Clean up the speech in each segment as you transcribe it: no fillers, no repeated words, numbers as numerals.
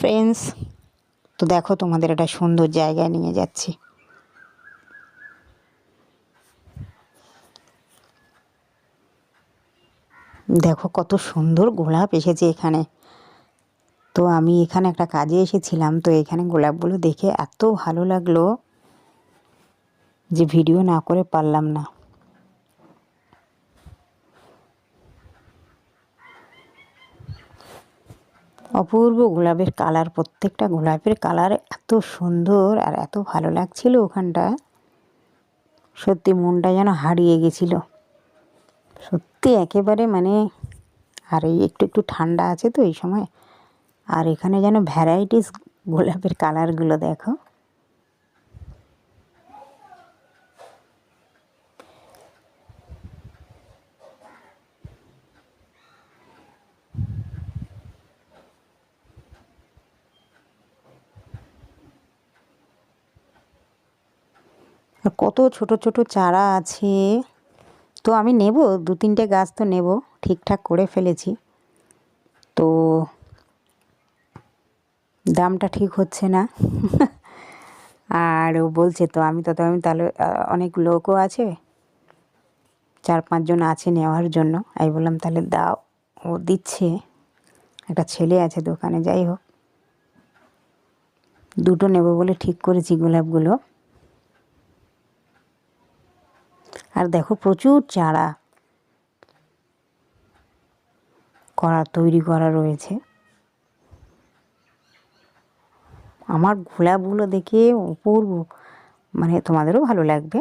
Friends, তো দেখো তোমাদের একটা সুন্দর জায়গায় নিয়ে যাচ্ছি। দেখো কত সুন্দর গোলাপ এসেছে এখানে। তো আমি এখানে একটা কাজে এসেছিলাম, তো এখানে গোলাপগুলো দেখে এত ভালো লাগলো যে ভিডিও না করে পারলাম না। অপূর্ব গোলাপের কালার, প্রত্যেকটা গোলাপের কালার এত সুন্দর আর এত ভালো লাগছিল ওখানটা, সত্যি মনটা যেন হারিয়ে গেছিল সত্যি একেবারে। আর এই একটু একটু ঠান্ডা আছে তো এই সময়, আর এখানে যেন ভ্যারাইটিস গোলাপের কালারগুলো দেখো। আর কত ছোট ছোট চারা আছে। তো আমি নেব, 2-3টে গাছ তো নেব, ঠিকঠাক করে ফেলেছি। তো দামটা ঠিক হচ্ছে না আর ও বলছে, তো আমি তাহলে অনেক লোকও আছে, 4-5 জন আছে নেওয়ার জন্য। আমি বললাম তাহলে দাও, ও দিচ্ছে। একটা ছেলে আছে দোকানে, যাই হোক 2টো নেব বলে ঠিক করেছি গোলাপগুলো। আর দেখো প্রচুর চারা তৈরি করা রয়েছে। আমার গোলাপগুলো দেখে অপূর্ব, তোমাদেরও ভালো লাগবে,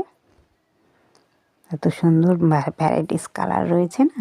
এত সুন্দর ভ্যারাইটিস কালার রয়েছে না।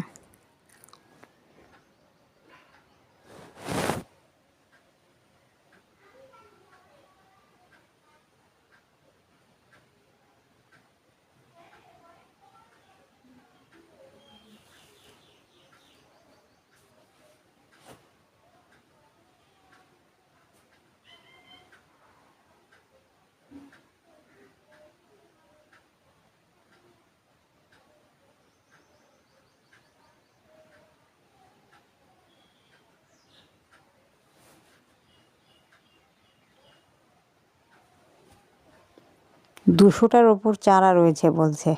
দুশোটার ওপর চারা রয়েছে বলছে।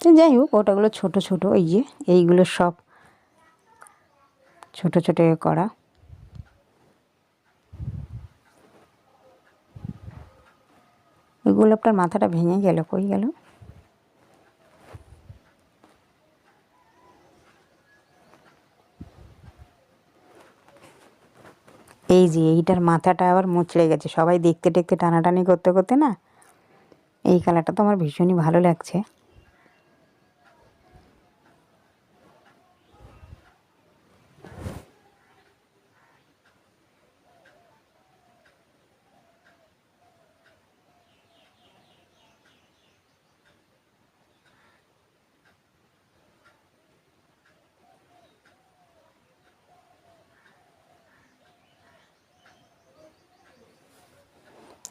তো যাই হোক, ওটাগুলো ছোট ছোট, এই যে এইগুলো সব ছোট ছোট করা। ওই গোলাপটার মাথাটা ভেঙে গেল, কই গেল? এই যে এইটার মাথাটা আবার মুচড়ে গেছে, সবাই দেখতে দেখতে টানাটানি করতে করতে না। এই কালারটা তো আমার ভীষণই ভালো লাগছে।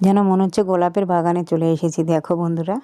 যেন মনে হচ্ছে গোলাপের বাগানে চলে এসেছি। দেখো বন্ধুরা,